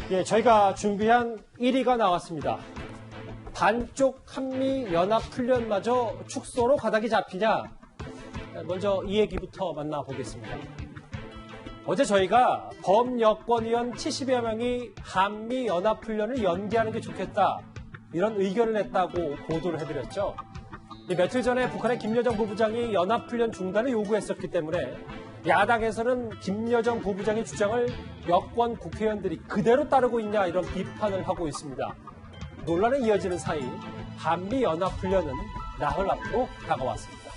예, 저희가 준비한 1위가 나왔습니다. 반쪽 한미연합훈련마저 축소로 가닥이 잡히냐? 먼저 이 얘기부터 만나보겠습니다. 어제 저희가 범여권위원 70여 명이 한미연합훈련을 연기하는 게 좋겠다, 이런 의견을 냈다고 보도를 해드렸죠. 며칠 전에 북한의 김여정 부부장이 연합훈련 중단을 요구했었기 때문에 야당에서는 김여정 부부장의 주장을 여권 국회의원들이 그대로 따르고 있냐, 이런 비판을 하고 있습니다. 논란이 이어지는 사이 한미연합훈련은 나흘 앞으로 다가왔습니다.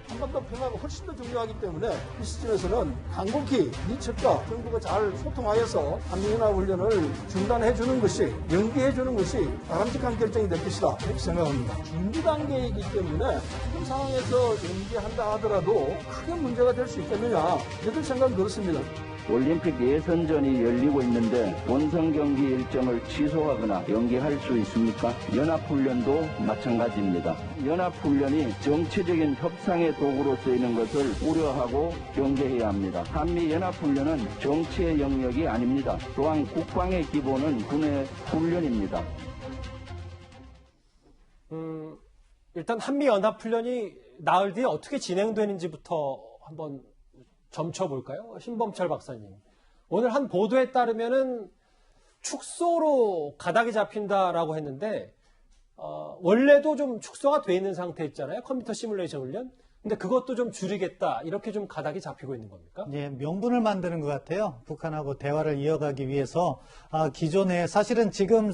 한반도 평화가 훨씬 더 중요하기 때문에 이 시점에서는 간곡히 이 측과 정부가 잘 소통하여서 한미연합훈련을 중단해주는 것이, 연기해주는 것이 바람직한 결정이 될 것이다, 이렇게 생각합니다. 준비 단계이기 때문에 지금 상황에서 연기한다 하더라도 크게 문제가 될 수 있겠느냐, 저들 생각은 그렇습니다. 올림픽 예선전이 열리고 있는데 본선 경기 일정을 취소하거나 연기할 수 있습니까? 연합훈련도 마찬가지입니다. 연합훈련이 정치적인 협상의 도구로 쓰이는 것을 우려하고 경계해야 합니다. 한미연합훈련은 정치의 영역이 아닙니다. 또한 국방의 기본은 군의 훈련입니다. 일단 한미연합훈련이 나흘 뒤에 어떻게 진행되는지부터 한번 점쳐볼까요? 신범철 박사님. 오늘 한 보도에 따르면은 축소로 가닥이 잡힌다라고 했는데, 원래도 좀 축소가 돼 있는 상태였잖아요. 컴퓨터 시뮬레이션 훈련. 근데 그것도 좀 줄이겠다, 이렇게 좀 가닥이 잡히고 있는 겁니까? 예, 명분을 만드는 것 같아요. 북한하고 대화를 이어가기 위해서 기존에 사실은 지금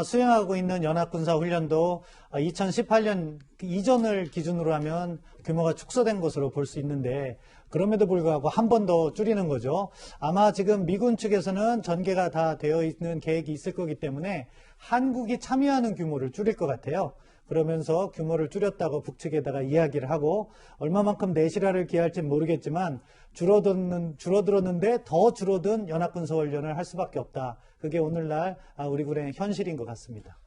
수행하고 있는 연합군사훈련도 2018년 이전을 기준으로 하면 규모가 축소된 것으로 볼 수 있는데, 그럼에도 불구하고 한 번 더 줄이는 거죠. 아마 지금 미군 측에서는 전개가 다 되어 있는 계획이 있을 거기 때문에 한국이 참여하는 규모를 줄일 것 같아요. 그러면서 규모를 줄였다고 북측에다가 이야기를 하고, 얼마만큼 내실화를 기할지는 모르겠지만 줄어들었는데 더 줄어든 연합군사훈련을 할 수밖에 없다. 그게 오늘날 우리 군의 현실인 것 같습니다.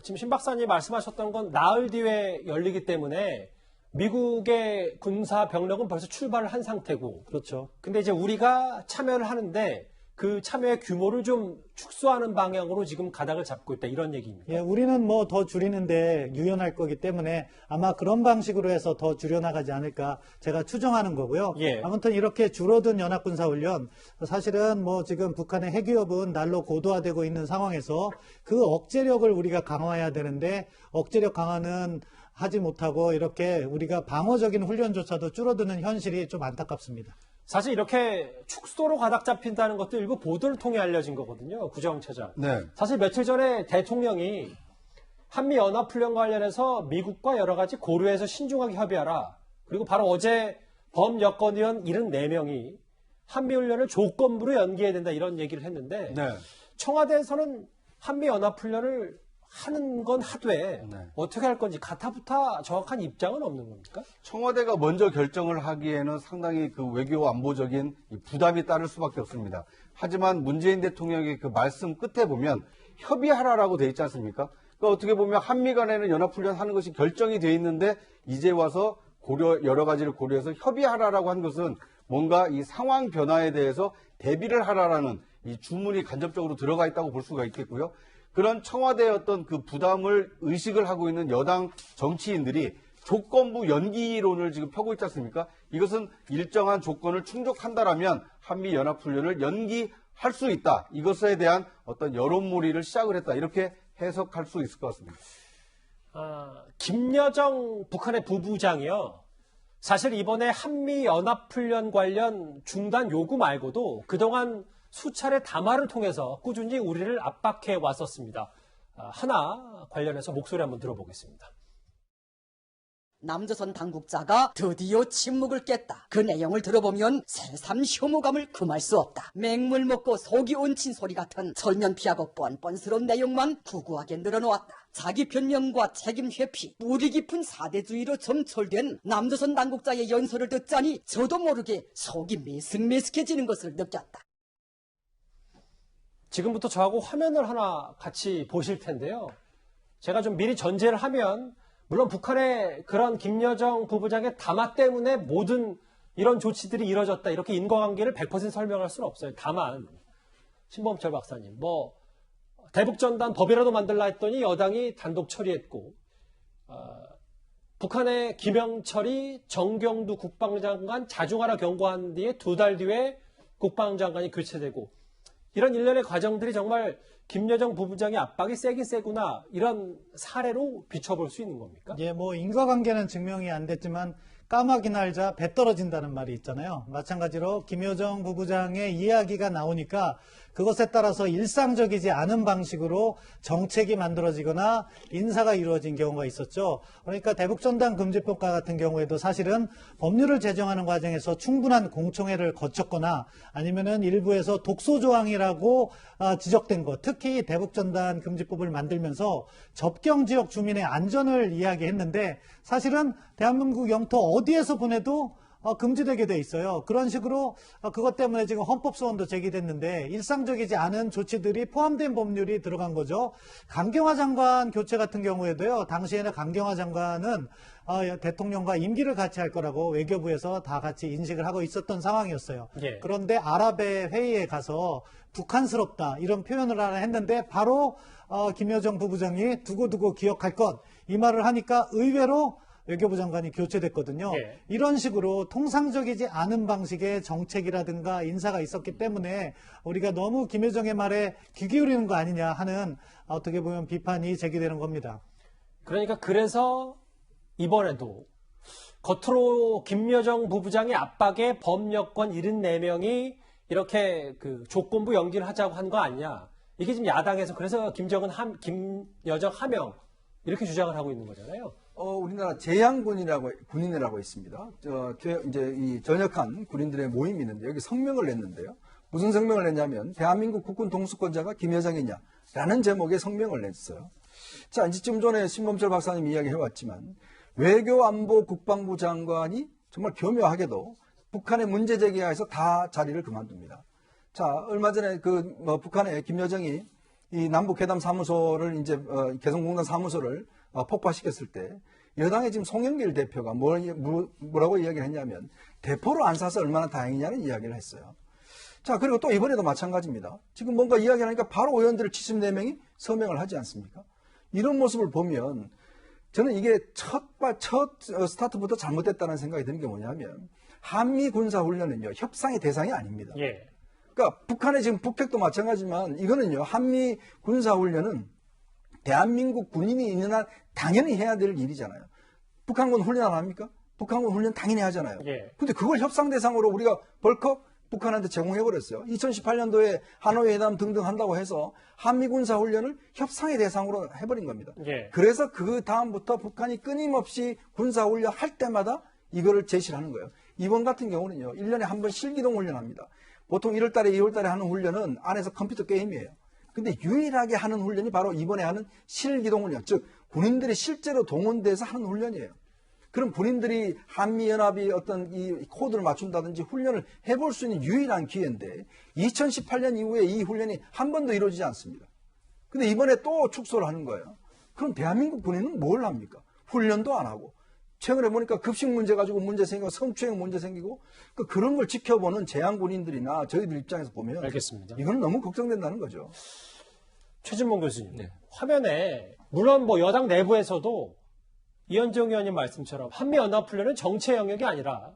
지금 신 박사님 말씀하셨던 건 나흘 뒤에 열리기 때문에 미국의 군사 병력은 벌써 출발을 한 상태고, 그렇죠. 근데 이제 우리가 참여를 하는데 그 참여의 규모를 좀 축소하는 방향으로 지금 가닥을 잡고 있다, 이런 얘기입니다. 예, 우리는 뭐 더 줄이는데 유연할 거기 때문에 아마 그런 방식으로 해서 더 줄여나가지 않을까 제가 추정하는 거고요. 예. 아무튼 이렇게 줄어든 연합군사훈련, 사실은 뭐 지금 북한의 핵위협은 날로 고도화되고 있는 상황에서 그 억제력을 우리가 강화해야 되는데, 억제력 강화는 하지 못하고 이렇게 우리가 방어적인 훈련조차도 줄어드는 현실이 좀 안타깝습니다. 사실 이렇게 축소로 가닥 잡힌다는 것도 일부 보도를 통해 알려진 거거든요. 구정처장. 네. 사실 며칠 전에 대통령이 한미연합훈련 관련해서 미국과 여러 가지 고려해서 신중하게 협의하라. 그리고 바로 어제 범여권위원 74명이 한미훈련을 조건부로 연기해야 된다, 이런 얘기를 했는데, 네. 청와대에서는 한미연합훈련을 하는 건 하되 어떻게 할 건지 가타부타 정확한 입장은 없는 겁니까? 청와대가 먼저 결정을 하기에는 상당히 그 외교 안보적인 부담이 따를 수밖에 없습니다. 하지만 문재인 대통령의 그 말씀 끝에 보면 협의하라라고 돼 있지 않습니까? 그러니까 어떻게 보면 한미 간에는 연합훈련 하는 것이 결정이 돼 있는데 이제 와서 여러 가지를 고려해서 협의하라라고 한 것은 뭔가 이 상황 변화에 대해서 대비를 하라라는 이 주문이 간접적으로 들어가 있다고 볼 수가 있겠고요. 그런 청와대의 어떤 그 부담을 의식을 하고 있는 여당 정치인들이 조건부 연기론을 지금 펴고 있지 않습니까? 이것은 일정한 조건을 충족한다라면 한미연합훈련을 연기할 수 있다. 이것에 대한 어떤 여론몰이를 시작을 했다. 이렇게 해석할 수 있을 것 같습니다. 김여정 북한의 부부장이요. 사실 이번에 한미연합훈련 관련 중단 요구 말고도 그동안 수차례 담화를 통해서 꾸준히 우리를 압박해 왔었습니다. 하나 관련해서 목소리 한번 들어보겠습니다. 남조선 당국자가 드디어 침묵을 깼다. 그 내용을 들어보면 새삼 혐오감을 금할 수 없다. 맹물 먹고 속이 얹힌 소리 같은 설면피하고 뻔뻔스러운 내용만 구구하게 늘어놓았다. 자기 변명과 책임 회피, 뿌리 깊은 사대주의로 점철된 남조선 당국자의 연설을 듣자니 저도 모르게 속이 메슥메슥해지는 것을 느꼈다. 지금부터 저하고 화면을 하나 같이 보실 텐데요. 제가 좀 미리 전제를 하면, 물론 북한의 그런 김여정 부부장의 담화 때문에 모든 이런 조치들이 이뤄졌다, 이렇게 인과관계를 100% 설명할 수는 없어요. 다만 신범철 박사님, 뭐 대북전단 법이라도 만들라 했더니 여당이 단독 처리했고 북한의 김영철이 정경두 국방장관 자중하라 경고한 뒤에 2달 뒤에 국방장관이 교체되고 이런 일련의 과정들이 정말 김여정 부부장의 압박이 세긴 세구나 이런 사례로 비춰볼 수 있는 겁니까? 예, 뭐 인과관계는 증명이 안 됐지만 까마귀 날자 배 떨어진다는 말이 있잖아요. 마찬가지로 김여정 부부장의 이야기가 나오니까 그것에 따라서 일상적이지 않은 방식으로 정책이 만들어지거나 인사가 이루어진 경우가 있었죠. 그러니까 대북전단 금지법과 같은 경우에도 사실은 법률을 제정하는 과정에서 충분한 공청회를 거쳤거나 아니면은 일부에서 독소조항이라고 지적된 것, 특히 대북전단 금지법을 만들면서 접경지역 주민의 안전을 이야기했는데 사실은 대한민국 영토 어디에서 보내도 금지되게 돼 있어요. 그런 식으로 그것 때문에 지금 헌법소원도 제기됐는데 일상적이지 않은 조치들이 포함된 법률이 들어간 거죠. 강경화 장관 교체 같은 경우에도요. 당시에는 강경화 장관은 대통령과 임기를 같이 할 거라고 외교부에서 다 같이 인식을 하고 있었던 상황이었어요. 예. 그런데 아랍의 회의에 가서 북한스럽다 이런 표현을 하나 했는데 바로 김여정 부부장이 두고두고 기억할 것 이 말을 하니까 의외로 외교부 장관이 교체됐거든요. 예. 이런 식으로 통상적이지 않은 방식의 정책이라든가 인사가 있었기 때문에 우리가 너무 김여정의 말에 귀 기울이는 거 아니냐 하는 어떻게 보면 비판이 제기되는 겁니다. 그러니까 그래서 이번에도 겉으로 김여정 부부장의 압박에 법여권 74명이 이렇게 그 조건부 연기를 하자고 한 거 아니냐. 이게 지금 야당에서 그래서 김여정 하명 이렇게 주장을 하고 있는 거잖아요. 우리나라 군인이라고 있습니다. 이제 이 전역한 군인들의 모임이 있는데 여기 성명을 냈는데요. 무슨 성명을 냈냐면 대한민국 국군 동수권자가 김여정이냐라는 제목의 성명을 냈어요. 자, 이제 좀 전에 신범철 박사님 이야기해왔지만 외교안보 국방부 장관이 정말 교묘하게도 북한의 문제 제기하에서 다 자리를 그만둡니다. 자, 얼마 전에 북한의 김여정이 이 남북회담 사무소를 이제 개성공단 사무소를 폭파시켰을 때 여당의 지금 송영길 대표가 뭐라고 이야기를 했냐면 대포를 안 사서 얼마나 다행이냐는 이야기를 했어요. 자, 그리고 또 이번에도 마찬가지입니다. 지금 뭔가 이야기를 하니까 바로 의원들 74명이 서명을 하지 않습니까? 이런 모습을 보면 저는 이게 첫 스타트부터 잘못됐다는 생각이 드는 게 뭐냐면 한미 군사훈련은요 협상의 대상이 아닙니다. 예. 그러니까 북한의 지금 북핵도 마찬가지지만 이거는요 한미 군사훈련은 대한민국 군인이 있는 한 당연히 해야 될 일이잖아요. 북한군 훈련 안 합니까? 북한군 훈련 당연히 하잖아요. 예. 근데 그걸 협상 대상으로 우리가 벌컥 북한한테 제공해버렸어요. 2018년도에 하노이 회담 등등 한다고 해서 한미 군사훈련을 협상의 대상으로 해버린 겁니다. 예. 그래서 그 다음부터 북한이 끊임없이 군사훈련 할 때마다 이거를 제시를 하는 거예요. 이번 같은 경우는요. 1년에 한 번 실기동 훈련합니다. 보통 1월달에 2월달에 하는 훈련은 안에서 컴퓨터 게임이에요. 근데 유일하게 하는 훈련이 바로 이번에 하는 실기동 훈련, 즉 군인들이 실제로 동원돼서 하는 훈련이에요. 그럼 군인들이 한미연합이 어떤 이 코드를 맞춘다든지 훈련을 해볼 수 있는 유일한 기회인데 2018년 이후에 이 훈련이 한 번도 이루어지지 않습니다. 근데 이번에 또 축소를 하는 거예요. 그럼 대한민국 군인은 뭘 합니까? 훈련도 안 하고. 최근에 보니까 급식 문제 가지고 문제 생기고 성추행 문제 생기고 그런 걸 지켜보는 제한군인들이나 저희들 입장에서 보면 알겠습니다. 이건 너무 걱정된다는 거죠. 최진봉 교수님, 네. 화면에 물론 뭐 여당 내부에서도 이현정 의원님 말씀처럼 한미연합훈련은 정치 영역이 아니라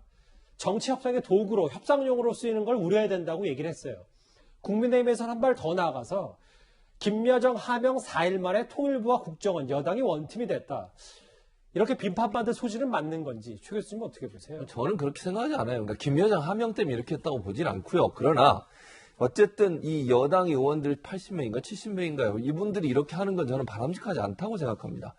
정치 협상의 도구로 협상용으로 쓰이는 걸 우려해야 된다고 얘기를 했어요. 국민의힘에서는 한 발 더 나아가서 김여정 하명 4일 만에 통일부와 국정원 여당이 원팀이 됐다. 이렇게 비판받은 소지는 맞는 건지 최 교수님 어떻게 보세요? 저는 그렇게 생각하지 않아요. 그러니까 김여정 하명 때문에 이렇게 했다고 보진 않고요. 그러나 어쨌든 이 여당 의원들 80명인가 70명인가요? 이분들이 이렇게 하는 건 저는 바람직하지 않다고 생각합니다.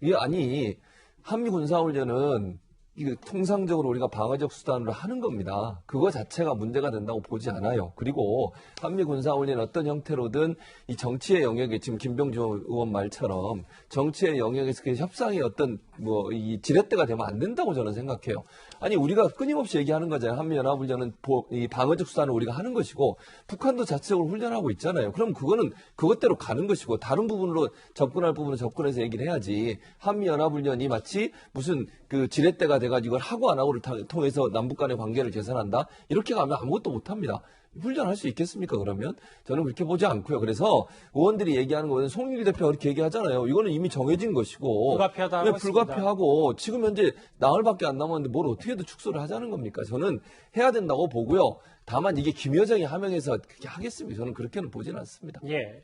이게 아니 한미 군사훈련은 이게 통상적으로 우리가 방어적 수단으로 하는 겁니다. 그거 자체가 문제가 된다고 보지 않아요. 그리고 한미 군사훈련 어떤 형태로든 이 정치의 영역에 지금 김병주 의원 말처럼 정치의 영역에서 그 협상이 어떤 이 지렛대가 되면 안 된다고 저는 생각해요. 아니 우리가 끊임없이 얘기하는 거잖아요. 한미연합훈련은 이 방어적 수단을 우리가 하는 것이고 북한도 자체적으로 훈련하고 있잖아요. 그럼 그거는 그것대로 가는 것이고 다른 부분으로 접근할 부분은 접근해서 얘기를 해야지 한미연합훈련이 마치 무슨 그 지렛대가 돼가지고 이걸 하고 안 하고를 통해서 남북 간의 관계를 개선한다? 이렇게 가면 아무것도 못합니다. 훈련할 수 있겠습니까, 그러면? 저는 그렇게 보지 않고요. 그래서 의원들이 얘기하는 거는 송영길 대표가 그렇게 얘기하잖아요. 이거는 이미 정해진 것이고. 불가피하다고 왜 불가피하고 지금 현재 나흘밖에 안 남았는데 뭘 어떻게 해도 축소를 하자는 겁니까? 저는 해야 된다고 보고요. 다만 이게 김여정이 하명해서 그렇게 하겠습니까? 저는 그렇게는 보지는 않습니다. 예.